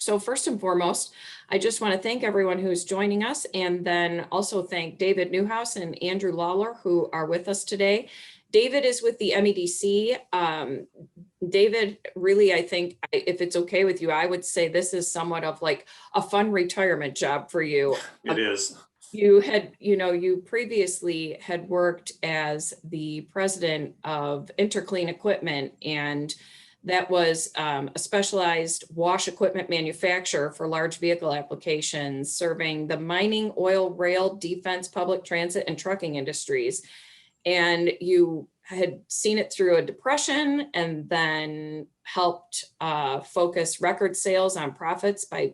So first and foremost, I just want to thank everyone who's joining us, and then also thank David Newhouse and Andrew Lawler who are with us today. David is with the MEDC. David, really, I think if it's okay with you, I would say this is somewhat of like a fun retirement job for you. It is. You had, you previously had worked as the president of Interclean Equipment, and that was a specialized wash equipment manufacturer for large vehicle applications, serving the mining, oil, rail, defense, public transit, and trucking industries. And you had seen it through a depression and then helped focus record sales on profits by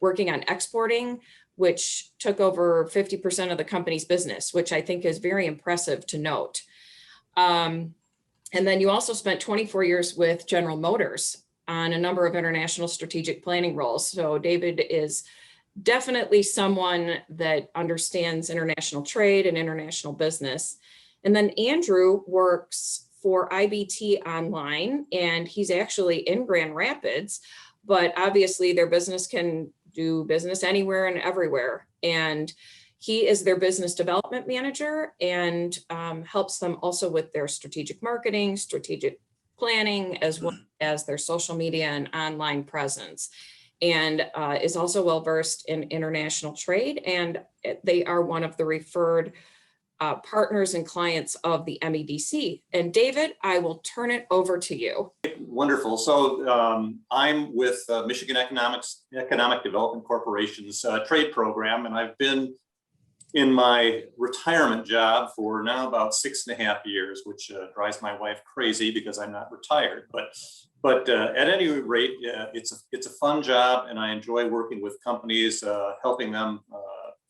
working on exporting, which took over 50% of the company's business, which I think is very impressive to note. And then you also spent 24 years with General Motors on a number of international strategic planning roles. So David is definitely someone that understands international trade and international business. And then Andrew works for IBT Online, and he's actually in Grand Rapids, but obviously their business can do business anywhere and everywhere. And he is their business development manager and helps them also with their strategic marketing, strategic planning, as well as their social media and online presence, and is also well-versed in international trade. And they are one of the referred partners and clients of the MEDC. And David, I will turn it over to you. Wonderful. So I'm with Michigan Economic Development Corporation's trade program, and I've been in my retirement job for now about 6.5 years, which drives my wife crazy because I'm not retired. But at any rate, it's a fun job, and I enjoy working with companies, helping them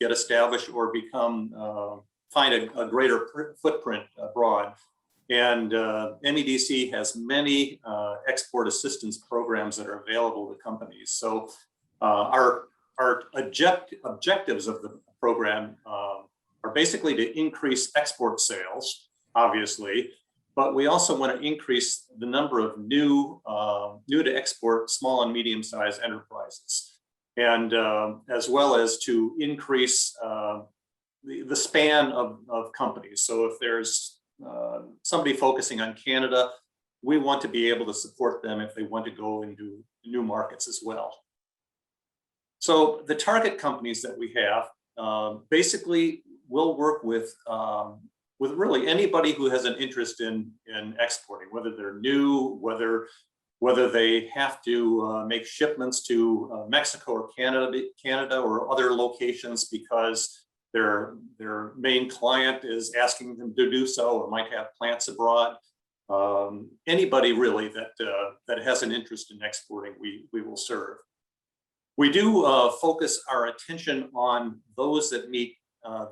get established or become find a greater footprint abroad. And MEDC has many export assistance programs that are available to companies. So our objectives of the program are basically to increase export sales, obviously, but we also want to increase the number of new to export small and medium-sized enterprises, and as well as to increase the span of companies. So if there's somebody focusing on Canada, we want to be able to support them if they want to go into new markets as well. So the target companies that we have basically will work with really anybody who has an interest in exporting, whether they're new, whether they have to make shipments to Mexico or Canada or other locations because their main client is asking them to do so, or might have plants abroad. Anybody really that has an interest in exporting, we will serve. We do focus our attention on those that meet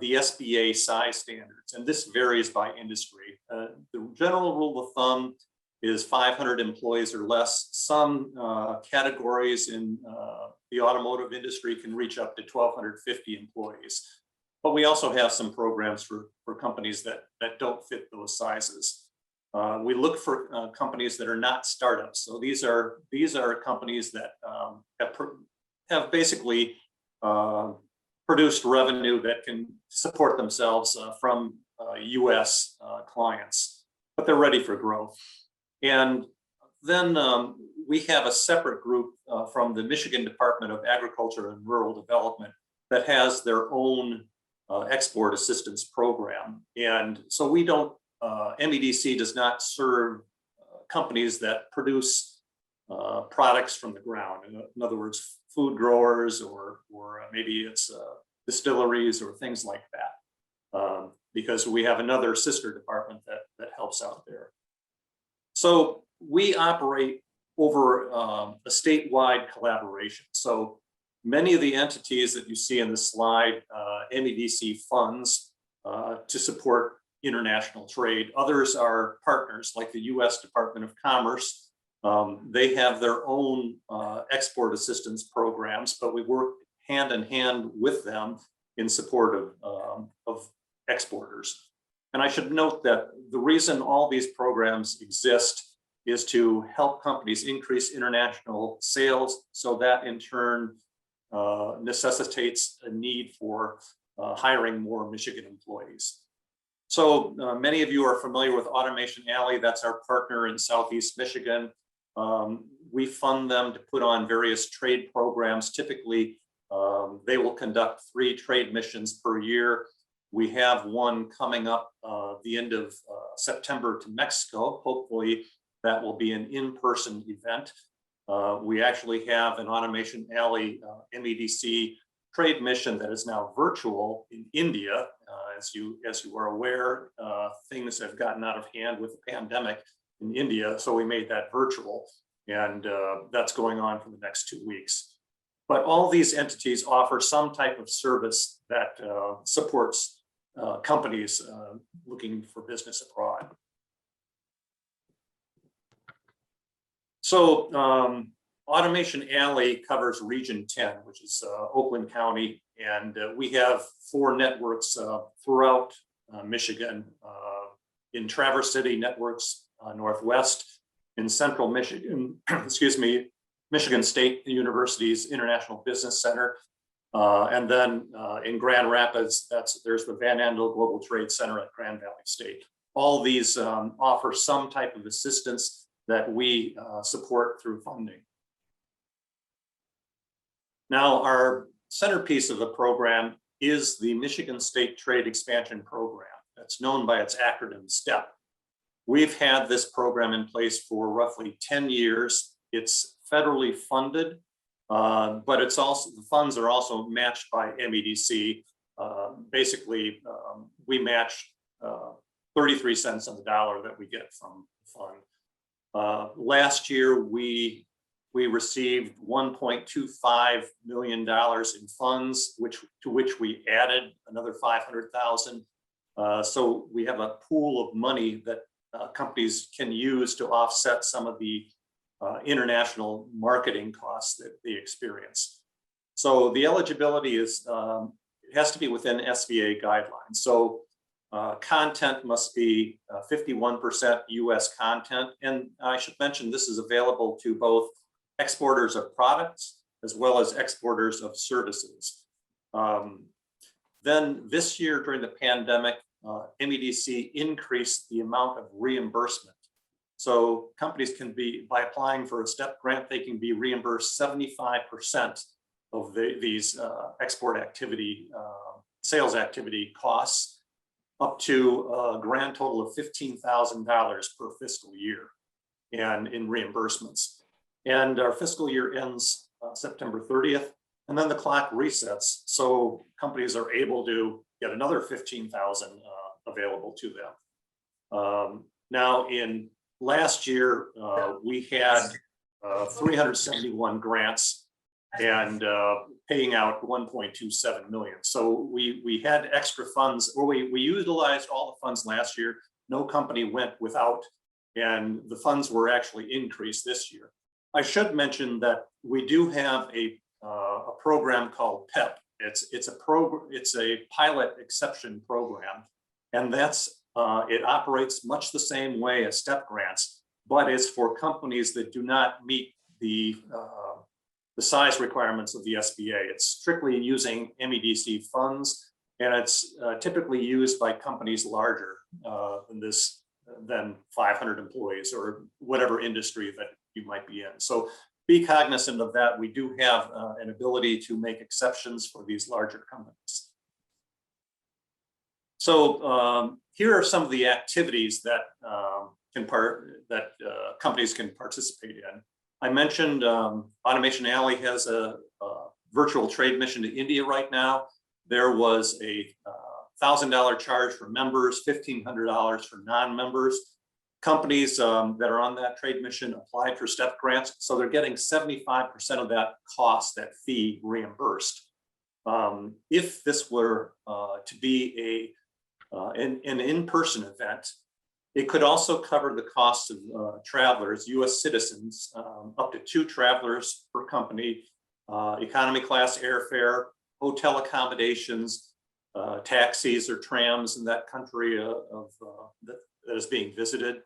the SBA size standards, and this varies by industry. The general rule of thumb is 500 employees or less. Some categories in the automotive industry can reach up to 1,250 employees. But we also have some programs for companies that don't fit those sizes. We look for companies that are not startups. So these are companies that have basically produced revenue that can support themselves from U.S. clients, but they're ready for growth. And then we have a separate group from the Michigan Department of Agriculture and Rural Development that has their own export assistance program. And so we don't, MEDC does not serve companies that produce products from the ground. In other words, food growers or maybe it's distilleries or things like that, because we have another sister department that helps out there. So we operate over a statewide collaboration. So many of the entities that you see in the slide, MEDC funds to support international trade. Others are partners like the U.S. Department of Commerce. They have their own export assistance programs, but we work hand in hand with them in support of exporters. And I should note that the reason all these programs exist is to help companies increase international sales, so that in turn necessitates a need for hiring more Michigan employees. So many of you are familiar with Automation Alley. That's our partner in Southeast Michigan. We fund them to put on various trade programs. Typically, they will conduct 3 trade missions per year. We have one coming up the end of September to Mexico. Hopefully that will be an in-person event. We actually have an Automation Alley MEDC trade mission that is now virtual in India. As you are aware, things have gotten out of hand with the pandemic in India, so we made that virtual, and that's going on for the next 2 weeks. But all these entities offer some type of service that supports companies looking for business abroad. So Automation Alley covers Region 10, which is Oakland County, and we have 4 networks throughout Michigan. In Traverse City networks Northwest, in Central Michigan, excuse me, Michigan State University's International Business Center, and then in Grand Rapids, there's the Van Andel Global Trade Center at Grand Valley State. All these offer some type of assistance that we support through funding. Now, our centerpiece of the program is the Michigan State Trade Expansion Program. That's known by its acronym STEP. We've had this program in place for roughly 10 years. It's federally funded, but it's also, the funds are also matched by MEDC. Basically, we match 33 cents on the dollar that we get from the fund. Last year, we received $1.25 million in funds, to which we added another 500,000. So we have a pool of money that companies can use to offset some of the international marketing costs that they experience. So the eligibility is, it has to be within SBA guidelines. So content must be 51% US content. And I should mention, this is available to both exporters of products as well as exporters of services. Then this year during the pandemic, MEDC increased the amount of reimbursement. So companies can be, by applying for a STEP grant, they can be reimbursed 75% of these export activity, sales activity costs, up to a grand total of $15,000 per fiscal year and in reimbursements. And our fiscal year ends September 30th, and then the clock resets. So companies are able to get another $15,000 available to them. Now in last year, we had 371 grants and paying out 1.27 million. So we had extra funds, or we utilized all the funds last year. No company went without, and the funds were actually increased this year. I should mention that we do have a program called PEP. It's a pilot exception program, and that's it operates much the same way as STEP grants, but it's for companies that do not meet the size requirements of the SBA. It's strictly using MEDC funds, and it's typically used by companies larger than 500 employees or whatever industry that you might be in. So be cognizant of that. We do have an ability to make exceptions for these larger companies. So here are some of the activities that companies can participate in. I mentioned Automation Alley has a virtual trade mission to India right now. There was a $1,000 charge for members, $1,500 for non-members. Companies that are on that trade mission applied for STEP grants, so they're getting 75% of that cost, that fee, reimbursed. If this were to be an in-person event, it could also cover the cost of travelers, US citizens, up to 2 travelers per company, economy class airfare, hotel accommodations, taxis or trams in that country that is being visited.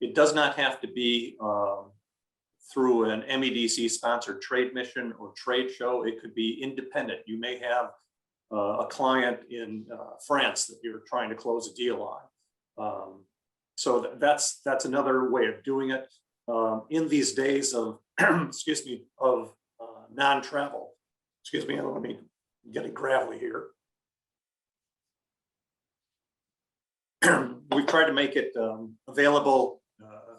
It does not have to be through an MEDC sponsored trade mission or trade show. It could be independent. You may have a client in France that you're trying to close a deal on. So that's another way of doing it. In these days of, excuse me, of non-travel, excuse me, let me get it gravelly here. We try to make it available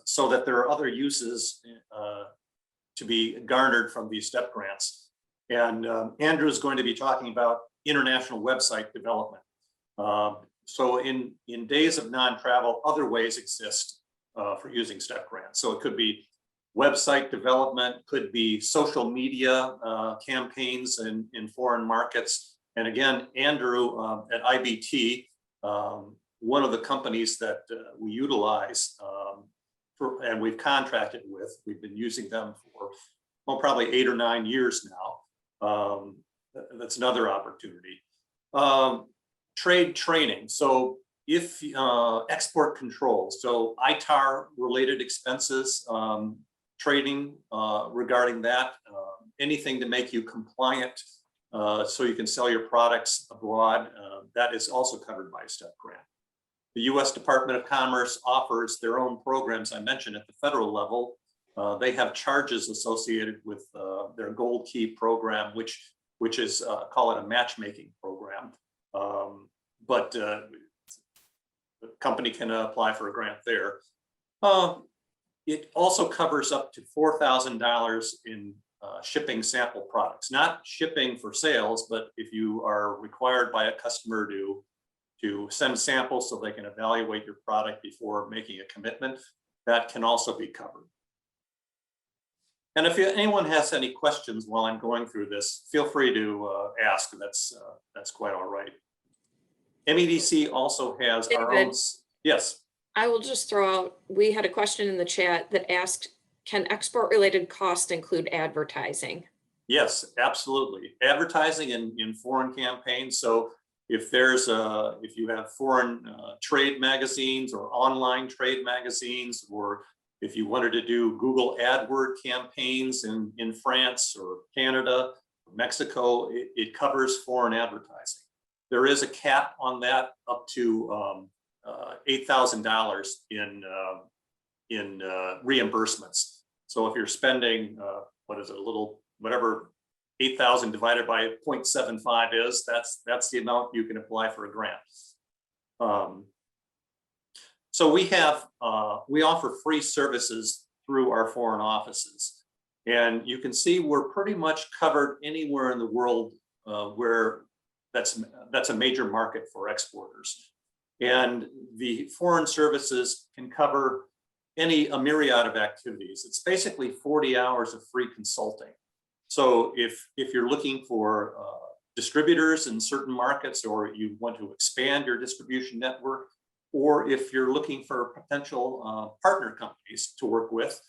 so that there are other uses to be garnered from these STEP grants. And Andrew is going to be talking about international website development. So in days of non-travel, other ways exist for using STEP grants. So it could be website development, could be social media campaigns in foreign markets. And again, Andrew at IBT, one of the companies that we utilize and we've contracted with, we've been using them for, well, probably 8 or 9 years now. That's another opportunity. Trade training. So if export control, so ITAR related expenses, training regarding that, anything to make you compliant so you can sell your products abroad, that is also covered by a STEP grant. The U.S. Department of Commerce offers their own programs. I mentioned at the federal level, they have charges associated with their Gold Key program, which is call it a matchmaking program. But the company can apply for a grant there. It also covers up to $4,000 in shipping sample products, not shipping for sales, but if you are required by a customer to send samples so they can evaluate your product before making a commitment, that can also be covered. And if anyone has any questions while I'm going through this, feel free to ask. That's quite all right. MEDC also has our own. Yes. I will just throw out, we had a question in the chat that asked, can export related costs include advertising? Yes, absolutely. Advertising in foreign campaigns. So if you have foreign trade magazines or online trade magazines, or if you wanted to do Google AdWord campaigns in France or Canada, or Mexico, it covers foreign advertising. There is a cap on that up to $8,000 in reimbursements. So if you're spending, whatever 8,000 divided by 0.75 is, that's the amount you can apply for a grant. So we offer free services through our foreign offices, and you can see we're pretty much covered anywhere in the world where that's a major market for exporters. And the foreign services can cover a myriad of activities. It's basically 40 hours of free consulting. So if you're looking for distributors in certain markets, or you want to expand your distribution network, or if you're looking for potential partner companies to work with,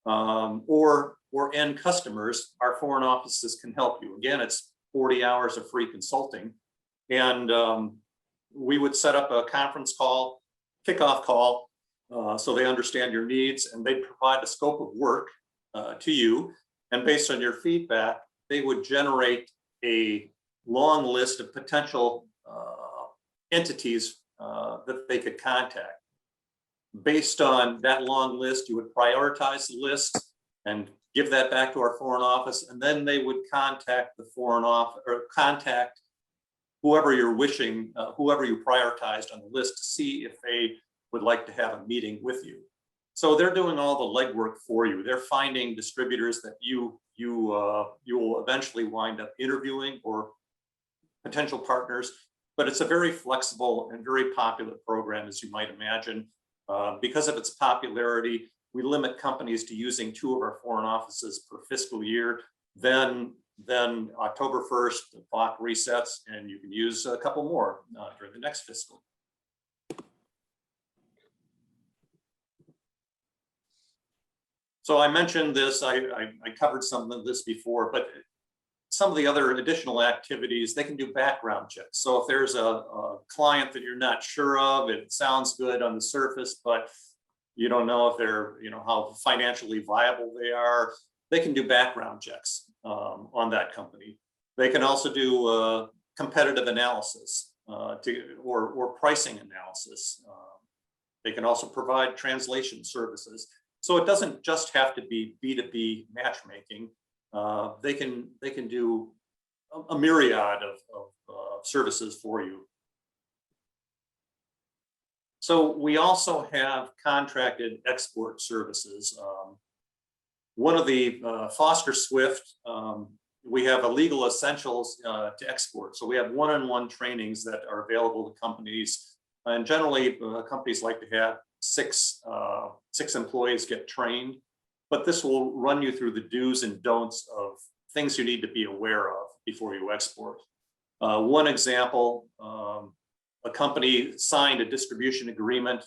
or end customers, our foreign offices can help you. Again, it's 40 hours of free consulting. And we would set up a conference call, kickoff call, so they understand your needs, and they provide a scope of work to you. And based on your feedback, they would generate a long list of potential entities that they could contact. Based on that long list, you would prioritize the list and give that back to our foreign office, and then they would contact the foreign office, or contact whoever you're wishing, whoever you prioritized on the list, to see if they would like to have a meeting with you. So they're doing all the legwork for you. They're finding distributors that you will eventually wind up interviewing, or potential partners. But it's a very flexible and very popular program, as you might imagine. Because of its popularity, we limit companies to using 2 of our foreign offices per fiscal year. Then October 1st, the clock resets, and you can use a couple more during the next fiscal. So I mentioned this, I covered some of this before, but some of the other additional activities, they can do background checks. So if there's a client that you're not sure of, it sounds good on the surface, but you don't know if they're, how financially viable they are, they can do background checks on that company. They can also do competitive analysis or pricing analysis. They can also provide translation services. So it doesn't just have to be B2B matchmaking. They can do a myriad of services for you. So we also have contracted export services. One of the Foster Swift, we have a legal essentials to export. So we have one-on-one trainings that are available to companies. And generally, companies like to have six employees get trained, but this will run you through the do's and don'ts of things you need to be aware of before you export. One example, a company signed a distribution agreement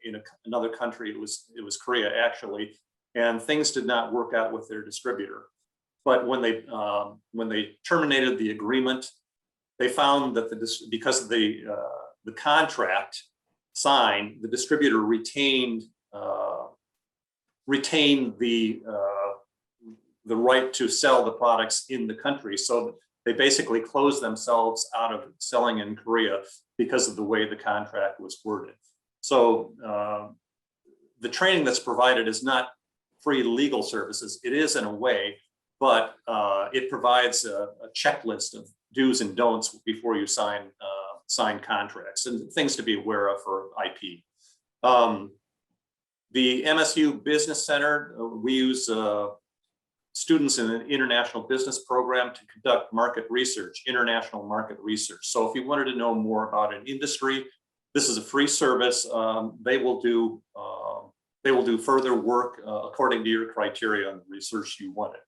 in another country. It was Korea actually, and things did not work out with their distributor. But when they terminated the agreement, they found that because of the contract signed, the distributor retained the right to sell the products in the country. So they basically closed themselves out of selling in Korea because of the way the contract was worded. So the training that's provided is not free legal services. It is in a way, but it provides a checklist of do's and don'ts before you sign contracts and things to be aware of for IP. The MSU Business Center, we use students in an international business program to conduct market research, international market research. So if you wanted to know more about an industry, this is a free service. They will do further work according to your criteria and the research you wanted.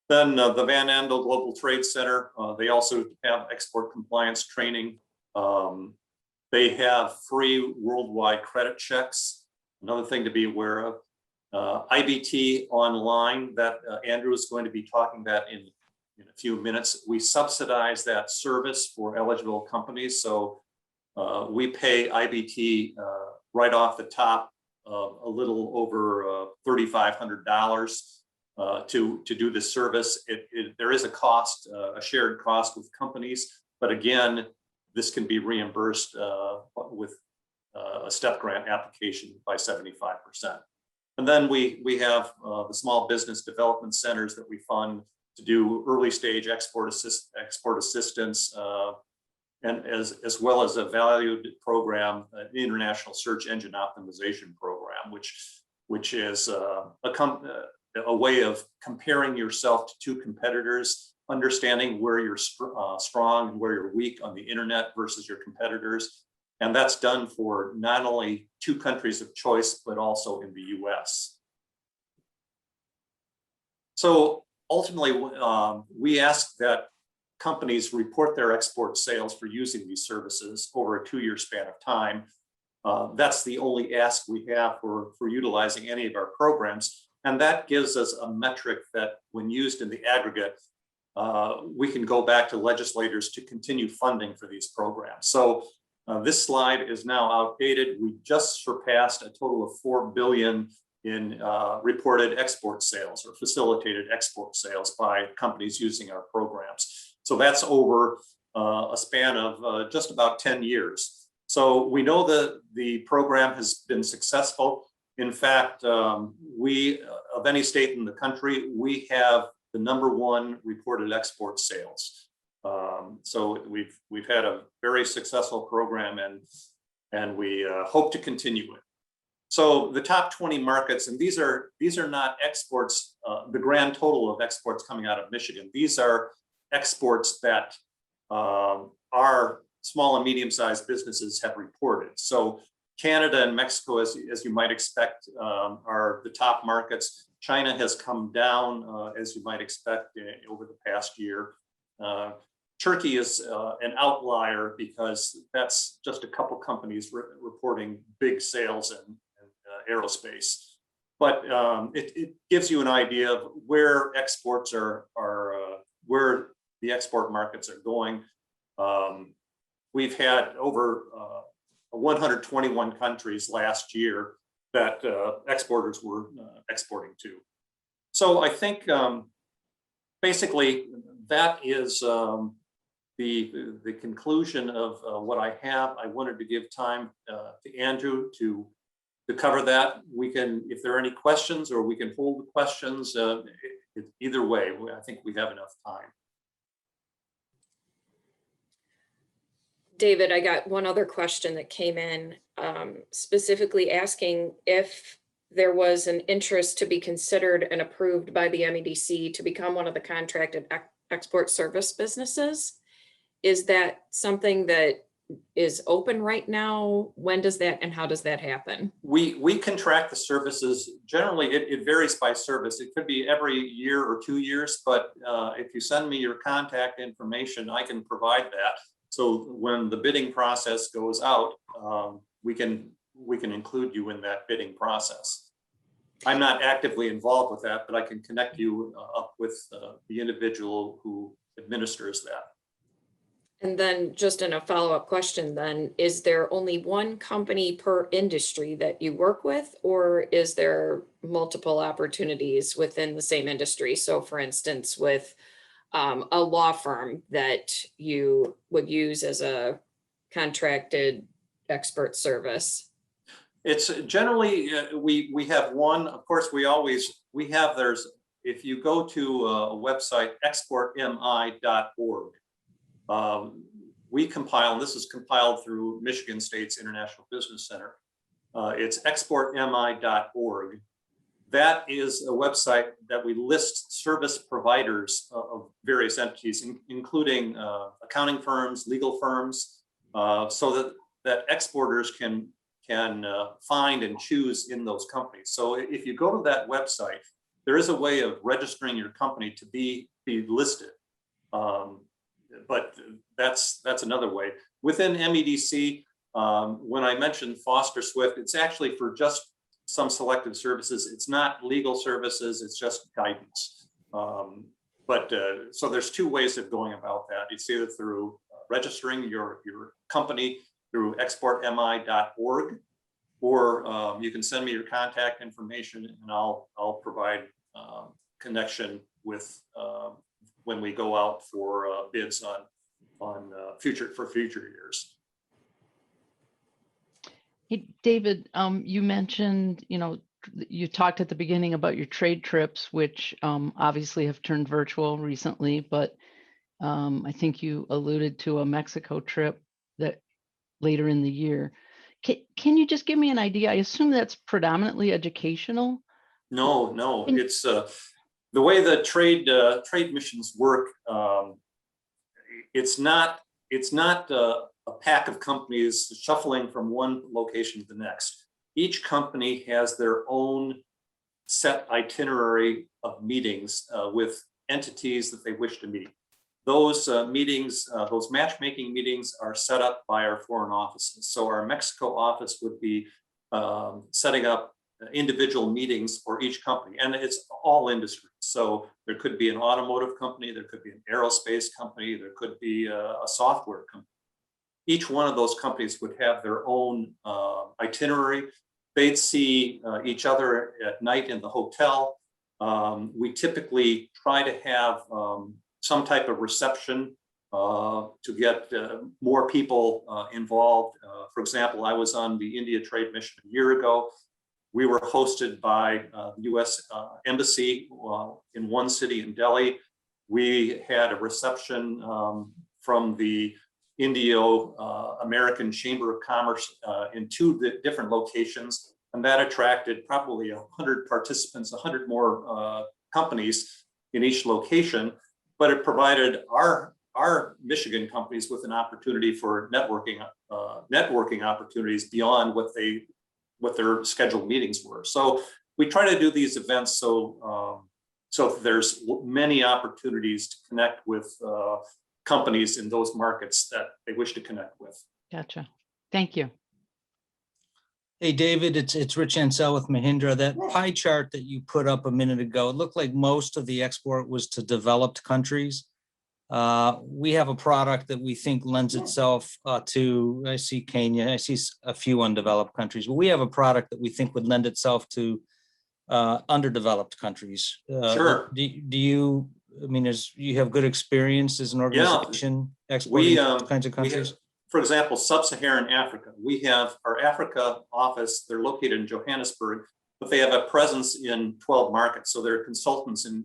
Then the Van Andel Global Trade Center, they also have export compliance training. They have free worldwide credit checks. Another thing to be aware of. IBT Online that Andrew is going to be talking about in a few minutes. We subsidize that service for eligible companies. So we pay IBT right off the top a little over $3,500 to do this service. There is a cost, a shared cost with companies, but again, this can be reimbursed with a STEP grant application by 75%. And then we have the small business development centers that we fund to do early stage export assistance, and as well as a valued program, an international search engine optimization program, which is a way of comparing yourself to two competitors, understanding where you're strong and where you're weak on the internet versus your competitors. And that's done for not only two countries of choice, but also in the US. So ultimately, we ask that companies report their export sales for using these services over a 2-year span of time. That's the only ask we have for utilizing any of our programs. And that gives us a metric that when used in the aggregate, we can go back to legislators to continue funding for these programs. So this slide is now outdated. We just surpassed a total of $4 billion in reported export sales or facilitated export sales by companies using our programs. So that's over a span of just about 10 years. So we know that the program has been successful. In fact, we, of any state in the country, we have the #1 reported export sales. So we've had a very successful program, and we hope to continue it. So the top 20 markets, and these are not exports, the grand total of exports coming out of Michigan. These are exports that our small and medium-sized businesses have reported. So Canada and Mexico, as you might expect, are the top markets. China has come down, as you might expect, over the past year. Turkey is an outlier because that's just a couple companies reporting big sales in aerospace. But it gives you an idea of where exports are where the export markets are going. We've had over 121 countries last year that exporters were exporting to. So I think basically that is the conclusion of what I have. I wanted to give time to Andrew to cover that. We can, if there are any questions, or we can hold the questions. Either way, I think we have enough time. David, I got one other question that came in, specifically asking if there was an interest to be considered and approved by the MEDC to become one of the contracted export service businesses. Is that something that is open right now? When does that and how does that happen? We contract the services. Generally, it varies by service. It could be every year or 2 years, but if you send me your contact information, I can provide that. So when the bidding process goes out, we can include you in that bidding process. I'm not actively involved with that, but I can connect you up with the individual who administers that. And then just in a follow-up question then, is there only one company per industry that you work with, or is there multiple opportunities within the same industry? So for instance, with a law firm that you would use as a contracted expert service? It's generally, we have one, of course, if you go to a website, exportmi.org, we compile, and this is compiled through Michigan State's International Business Center. It's exportmi.org. That is a website that we list service providers of various entities, including accounting firms, legal firms, so that exporters can find and choose in those companies. So if you go to that website, there is a way of registering your company to be listed. But that's another way. Within MEDC, when I mentioned Foster Swift, it's actually for just some selected services. It's not legal services, it's just guidance. So there's two ways of going about that. It's either through registering your company through exportmi.org, or you can send me your contact information and I'll provide connection with when we go out for bids on future years. Hey, David, you mentioned, you talked at the beginning about your trade trips, which obviously have turned virtual recently, but I think you alluded to a Mexico trip that later in the year. Can you just give me an idea? I assume that's predominantly educational. No, it's the way the trade missions work. It's not a pack of companies shuffling from one location to the next. Each company has their own set itinerary of meetings with entities that they wish to meet. Those meetings, those matchmaking meetings are set up by our foreign offices. So our Mexico office would be setting up individual meetings for each company, and it's all industries. So there could be an automotive company, there could be an aerospace company, there could be a software company. Each one of those companies would have their own itinerary. They'd see each other at night in the hotel. We typically try to have some type of reception to get more people involved. For example, I was on the India Trade Mission a year ago. We were hosted by the U.S. Embassy in one city in Delhi. We had a reception from the Indo-American Chamber of Commerce in two different locations, and that attracted probably 100 participants, 100 more companies in each location. But it provided our Michigan companies with an opportunity for networking opportunities beyond what their scheduled meetings were. So we try to do these events so there's many opportunities to connect with companies in those markets that they wish to connect with. Gotcha. Thank you. Hey, David, it's Rich Ansell with Mahindra. That pie chart that you put up a minute ago, it looked like most of the export was to developed countries. we have a product that we think lends itself to, I see Kenya, I see a few undeveloped countries, but we have a product that we think would lend itself to underdeveloped countries. Sure. Do you, I mean, you have good experience as an organization exporting We, those kinds of we have, countries? for example, Sub-Saharan Africa. We have our Africa office. They're located in Johannesburg, but they have a presence in 12 markets. So they're consultants in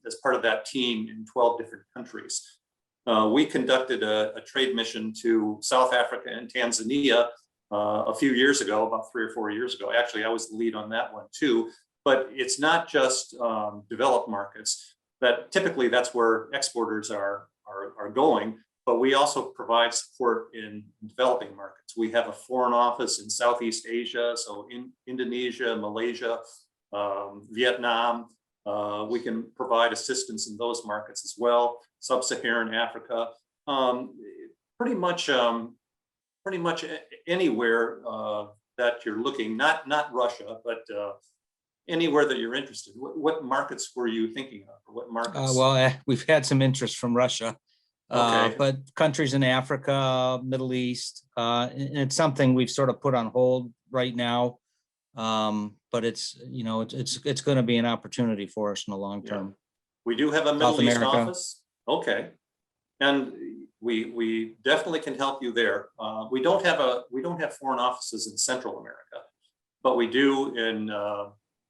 as part of that team in 12 different countries. We conducted a trade mission to South Africa and Tanzania a few years ago, about 3 or 4 years ago. Actually, I was the lead on that one too. But it's not just developed markets. That typically that's where exporters are going. But we also provide support in developing markets. We have a foreign office in Southeast Asia, so in Indonesia, Malaysia, Vietnam. We can provide assistance in those markets as well. Sub-Saharan Africa, pretty much anywhere that you're looking. Not Russia, but anywhere that you're interested. What markets were you thinking of? Or what markets? Well, we've had some interest from Russia. Okay. But countries in Africa, Middle East, and it's something we've sort of put on hold right now. But it's, you know, it's going to be an opportunity for us in the long term. We do have a Middle East America. office. Okay. And we definitely can help you there. We don't have foreign offices in Central America, but we do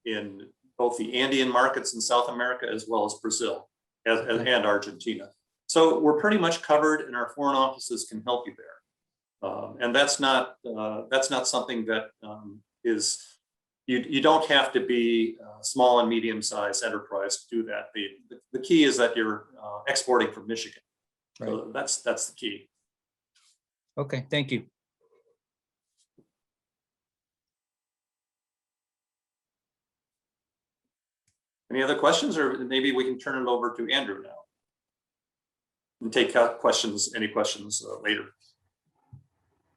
in both the Andean markets in South America as well as Brazil and Argentina. So we're pretty much covered, and our foreign offices can help you there. And that's not something that is, you don't have to be a small and medium-sized enterprise to do that. The key is that you're exporting from Michigan. Right. So that's the key. Okay, thank you. Any other questions, or maybe we can turn it over to Andrew now and take questions, any questions later.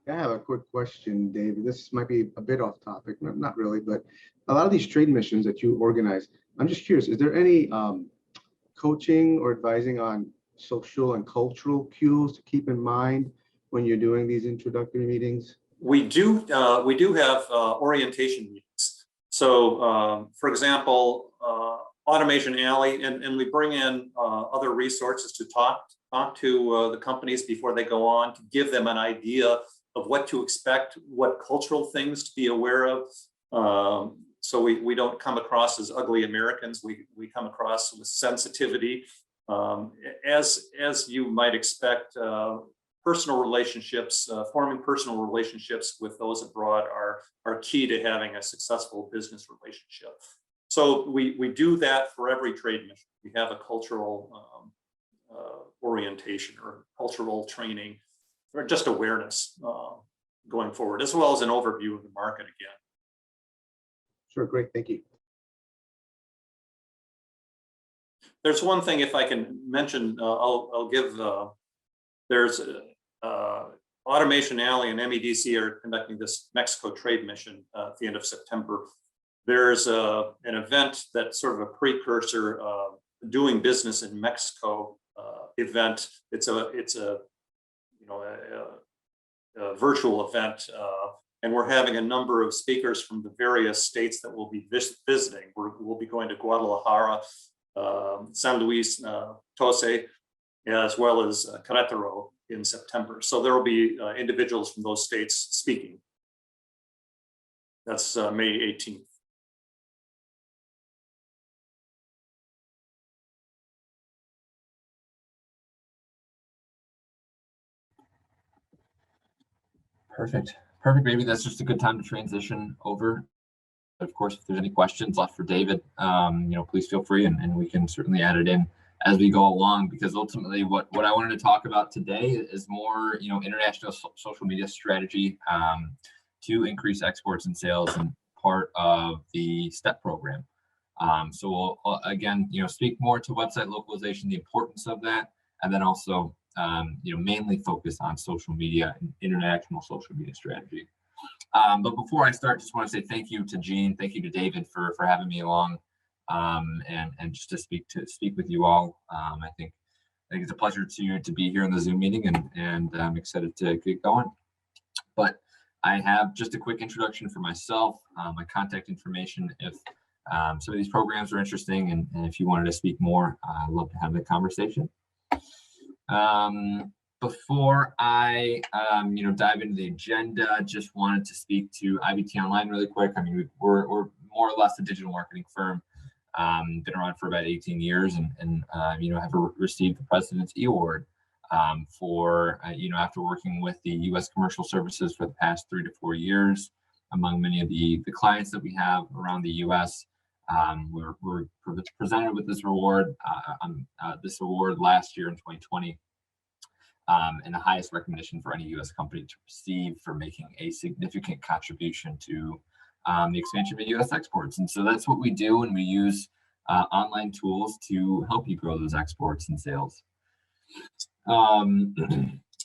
I have a quick question, David. This might be a bit off topic, not really, but a lot of these trade missions that you organize, I'm just curious, is there any coaching or advising on social and cultural cues to keep in mind when you're doing these introductory meetings? We do have orientation meetings. So, for example, Automation Alley, and we bring in other resources to talk to the companies before they go on, to give them an idea of what to expect, what cultural things to be aware of. So we don't come across as ugly Americans. We come across with sensitivity. As you might expect, personal relationships, forming personal relationships with those abroad are key to having a successful business relationship. So we do that for every trade mission. We have a cultural orientation or cultural training, or just awareness going forward, as well as an overview of the market again. Sure, great, thank you. There's one thing, if I can mention, I'll give, there's Automation Alley and MEDC are conducting this Mexico trade mission at the end of September. There's an event that's sort of a precursor, doing business in Mexico event. It's a virtual event, and we're having a number of speakers from the various states that we'll be visiting. We'll be going to Guadalajara, San Luis Potosí, as well as Querétaro in September. So there will be individuals from those states speaking. That's May 18th. Perfect. Maybe that's just a good time to transition over. Of course, if there's any questions left for David, please feel free, and we can certainly add it in as we go along, because ultimately what I wanted to talk about today is more, international social media strategy to increase exports and sales, and part of the STEP program. So we'll, again, speak more to website localization, the importance of that, and then also, mainly focus on social media and international social media strategy. But before I start, just want to say thank you to Gene, thank you to David for having me along, and just to speak with you all. I think think it's a pleasure to be here in the Zoom meeting, and I'm excited to get going. But I have just a quick introduction for myself, my contact information. If some of these programs are interesting, and if you wanted to speak more, I'd love to have the conversation. Before I dive into the agenda, just wanted to speak to IBT Online really quick. I mean, we're more or less a digital marketing firm. Been around for about 18 years, and have received the President's E Award for after working with the U.S. Commercial Services for the past 3 to 4 years. Among many of the clients that we have around the U.S., we're presented with this award last year in 2020, and the highest recognition for any U.S. company to receive for making a significant contribution to the expansion of U.S. exports. And so that's what we do, and we use online tools to help you grow those exports and sales.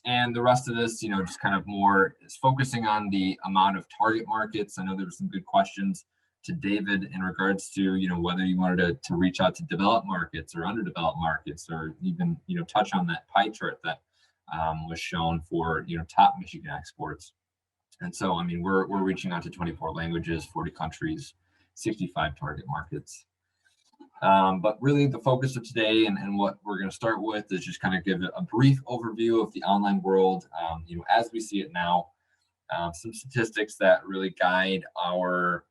And the rest of this, just kind of more is focusing on the amount of target markets. I know there were some good questions to David in regards to, whether you wanted to reach out to developed markets or underdeveloped markets, or even, touch on that pie chart that was shown for, top Michigan exports. And so, I mean, we're reaching out to 24 languages, 40 countries, 65 target markets. But really the focus of today and what we're going to start with is just kind of give a brief overview of the online world, as we see it now, some statistics that really guide our,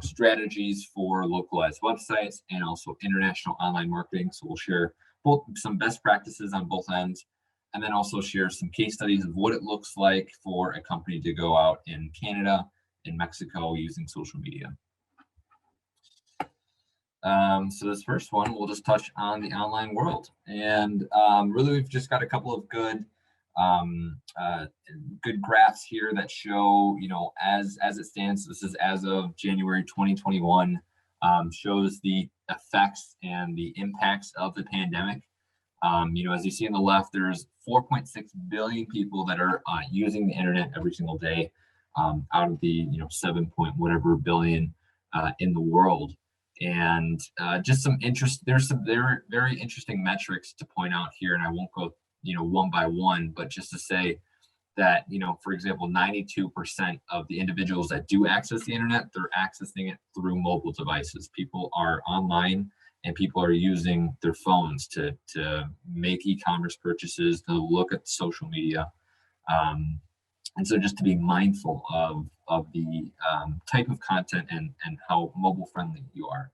strategies for localized websites and also international online marketing. So we'll share both some best practices on both ends, and then also share some case studies of what it looks like for a company to go out in Canada, in Mexico, using social media. So this first one, we'll just touch on the online world. And really, we've just got a couple of good graphs here that show, as it stands, this is as of January 2021, shows the effects and the impacts of the pandemic. As you see on the left, there's 4.6 billion people that are using the internet every single day, out of the 7 point whatever billion in the world. And just there's some very interesting metrics to point out here, and I won't go one by one, but just to say that for example, 92% of the individuals that do access the internet, they're accessing it through mobile devices. People are online, and people are using their phones to make e-commerce purchases, to look at social media. And so just to be mindful of the type of content and how mobile friendly you are,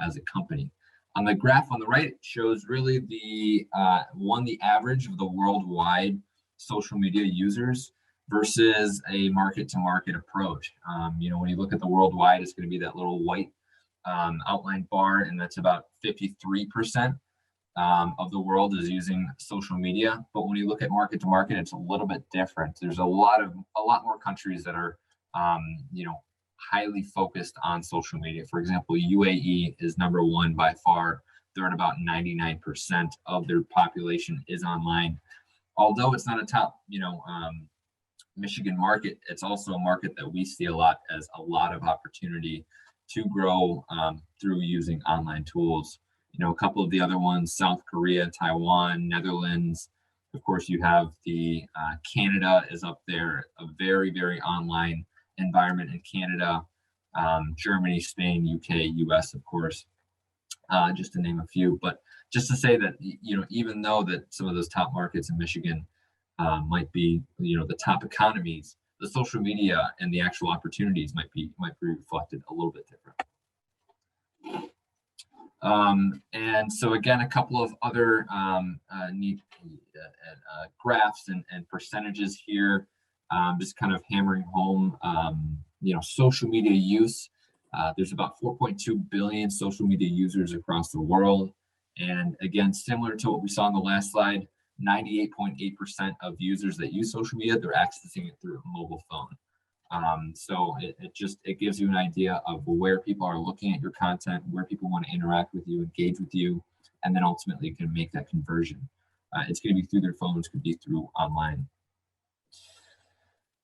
as a company. On the graph on the right, it shows really the average of the worldwide social media users versus a market to market approach. When you look at the worldwide, it's going to be that little white outlined bar, and that's about 53% of the world is using social media. But when you look at market to market, it's a little bit different. There's a lot more countries that are highly focused on social media. For example, UAE is number one by far. They're at about 99% of their population is online. Although it's not a top Michigan market, it's also a market that we see a lot of opportunity to grow through using online tools. A couple of the other ones, South Korea, Taiwan, Netherlands. Of course, you have the Canada is up there, a very, very online environment in Canada, Germany, Spain, UK, US, of course, just to name a few. But just to say that, even though that some of those top markets in Michigan might be, the top economies, the social media and the actual opportunities might be reflected a little bit different. And so again, a couple of other neat graphs and percentages here, just kind of hammering home, social media use. There's about 4.2 billion social media users across the world. And again, similar to what we saw on the last slide, 98.8% of users that use social media, they're accessing it through a mobile phone. So it gives you an idea of where people are looking at your content, where people want to interact with you, engage with you, and then ultimately you can make that conversion. It's going to be through their phones, could be through online.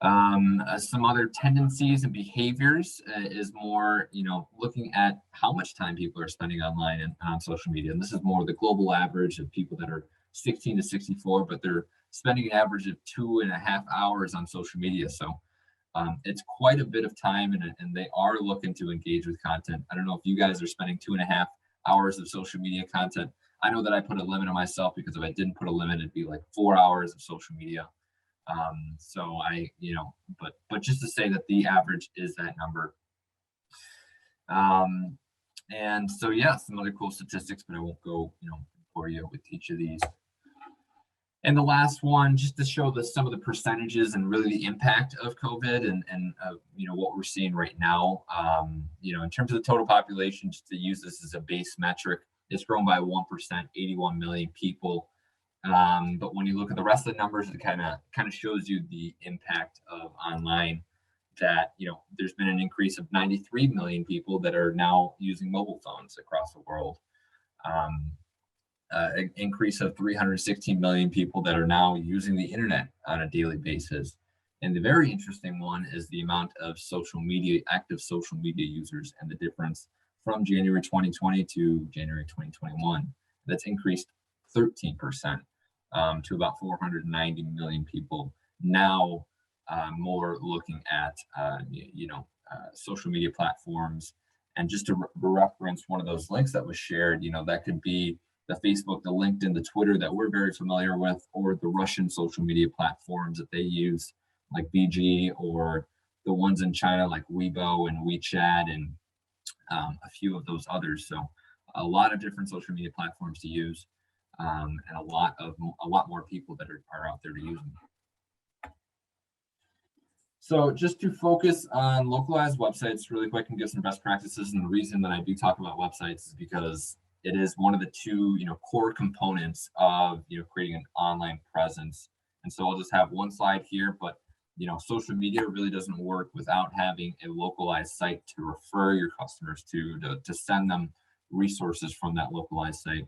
Some other tendencies and behaviors is more, looking at how much time people are spending online and on social media. And this is more the global average of people that are 16 to 64, but they're spending an average of 2.5 hours on social media. So it's quite a bit of time, and they are looking to engage with content. I don't know if you guys are spending 2.5 hours of social media content. I know that I put a limit on myself, because if I didn't put a limit, it'd be like 4 hours of social media. So but just to say that the average is that number. And so, yeah, some other cool statistics, but I won't go, for you with each of these. And the last one, just to show some of the percentages and really the impact of COVID and what we're seeing right now. In terms of the total population, just to use this as a base metric, it's grown by 1%, 81 million people. But when you look at the rest of the numbers, it kind of shows you the impact of online. That there's been an increase of 93 million people that are now using mobile phones across the world. An increase of 316 million people that are now using the internet on a daily basis. And the very interesting one is the amount of active social media users, and the difference from January 2020 to January 2021. That's increased 13% to about 490 million people now, more looking at social media platforms. And just to reference one of those links that was shared, that could be the Facebook, the LinkedIn, the Twitter that we're very familiar with, or the Russian social media platforms that they use, like BG, or the ones in China like Weibo and WeChat, and a few of those others. So a lot of different social media platforms to use, and a lot more people that are out there to use them. So just to focus on localized websites really quick and give some best practices. And the reason that I do talk about websites is because it is one of the two, core components of, creating an online presence. And so I'll just have one slide here, but, social media really doesn't work without having a localized site to refer your customers to send them resources from that localized site.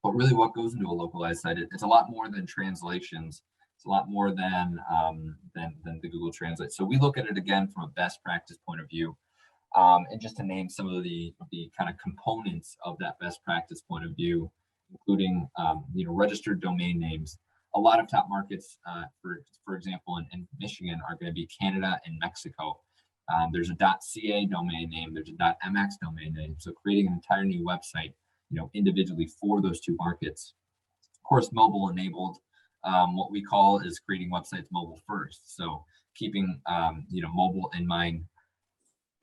But really what goes into a localized site, it's a lot more than translations. It's a lot more than the Google Translate. So we look at it again from a best practice point of view. And just to name some of the kind of components of that best practice point of view, including registered domain names. A lot of top markets, for example, in Michigan, are going to be Canada and Mexico. There's a .ca domain name, there's a .mx domain name. So creating an entire new website, individually for those two markets. Of course, mobile enabled. What we call is creating websites mobile first. So keeping mobile in mind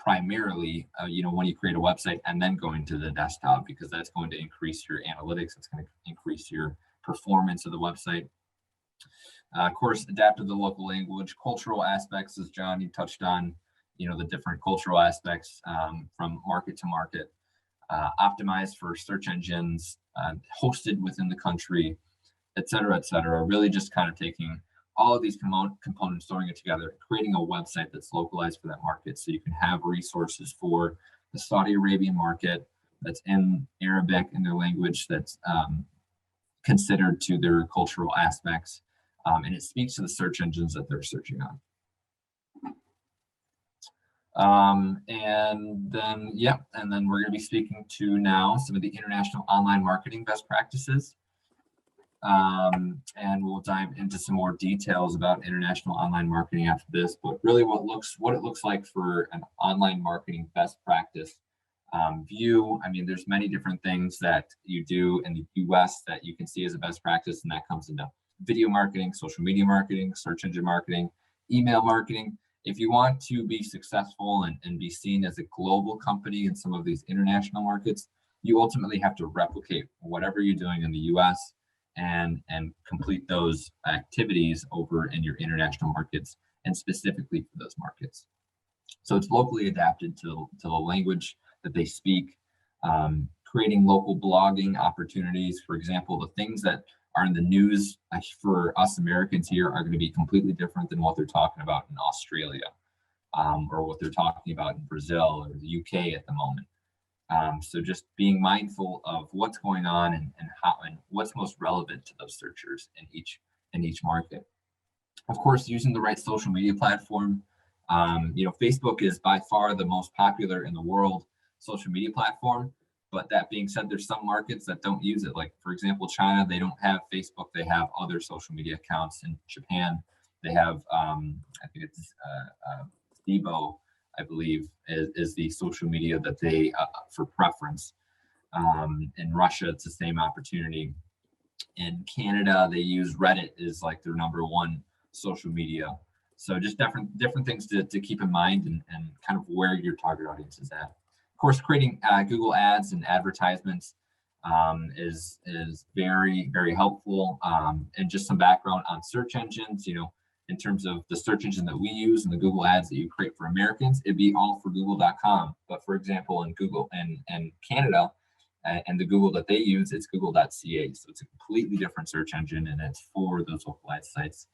primarily, when you create a website, and then going to the desktop, because that's going to increase your analytics. It's going to increase your performance of the website. Of course, adapt to the local language, cultural aspects, as John, you touched on, the different cultural aspects from market to market, optimized for search engines, hosted within the country, et cetera, really just kind of taking all of these components, throwing it together, creating a website that's localized for that market. So you can have resources for the Saudi Arabian market that's in Arabic, in their language, that's considered to their cultural aspects. And it speaks to the search engines that they're searching on. And then we're going to be speaking to now some of the international online marketing best practices. And we'll dive into some more details about international online marketing after this, but really what it looks like for an online marketing best practice view. I mean, there's many different things that you do in the US that you can see as a best practice, and that comes into video marketing, social media marketing, search engine marketing, email marketing. If you want to be successful and be seen as a global company in some of these international markets, you ultimately have to replicate whatever you're doing in the US and complete those activities over in your international markets, and specifically for those markets. So it's locally adapted to the language that they speak, creating local blogging opportunities. For example, the things that are in the news for us Americans here are going to be completely different than what they're talking about in Australia, or what they're talking about in Brazil or the UK at the moment. So just being mindful of what's going on and how and what's most relevant to those searchers in each market. Of course, using the right social media platform. Facebook is by far the most popular in the world social media platform. But that being said, there's some markets that don't use it. Like, for example, China, they don't have Facebook. They have other social media accounts. In Japan, they have, I think it's Weibo, I believe, is the social media that they, for preference. In Russia, it's the same opportunity. In Canada, they use Reddit is like their #1 social media. So just different things to keep in mind, and kind of where your target audience is at. Of course, creating Google ads and advertisements is very, very helpful. And just some background on search engines, in terms of the search engine that we use and the Google ads that you create for Americans, it'd be all for google.com. But for example, in Google and Canada, and the Google that they use, it's google.ca. So it's a completely different search engine, and it's for those localized sites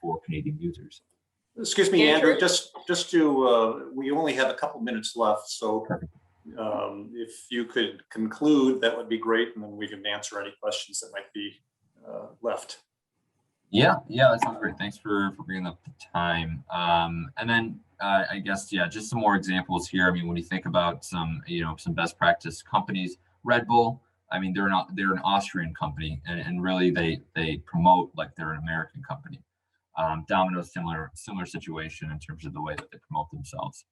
for Canadian users. Excuse me, Andrew? Andrew, just to, we only have a couple minutes left. So if you could conclude, that would be great. And then we can answer any questions that might be left. Yeah, that sounds great. Thanks for bringing up the time. And then I guess, just some more examples here. I mean, when you think about some best practice companies, Red Bull, I mean, they're an Austrian company, and really they promote like they're an American company. Domino's, similar situation in terms of the way that they promote themselves.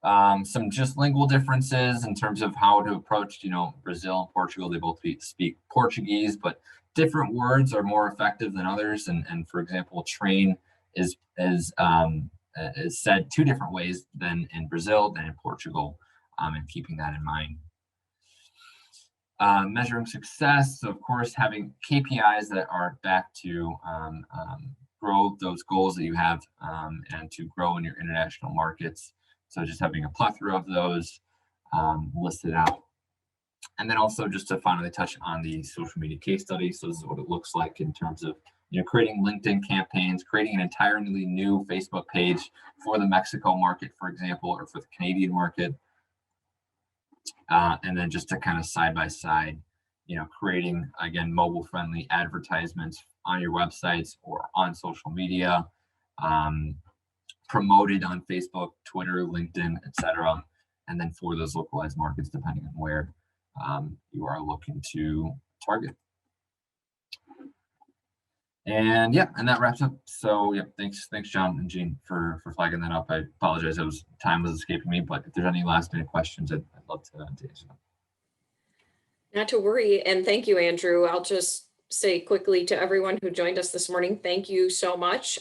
Some just lingual differences in terms of how to approach, Brazil and Portugal. They both speak Portuguese, but different words are more effective than others. And for example, train is said 2 different ways than in Brazil than in Portugal, and keeping that in mind. Measuring success, so of course, having KPIs that are back to grow those goals that you have, and to grow in your international markets. So just having a plethora of those listed out. And then also just to finally touch on the social media case study. So this is what it looks like in terms of creating LinkedIn campaigns, creating an entirely new Facebook page for the Mexico market, for example, or for the Canadian market. And then just to kind of side by side, creating, again, mobile friendly advertisements on your websites or on social media, promoted on Facebook, Twitter, LinkedIn, etc. And then for those localized markets, depending on where you are looking to target. And and that wraps up. So thanks John and Jean for flagging that up. I apologize, time was escaping me, but if there's any last minute questions, I'd love to answer them. Not to worry. And thank you, Andrew. I'll just say quickly to everyone who joined us this morning, thank you so much.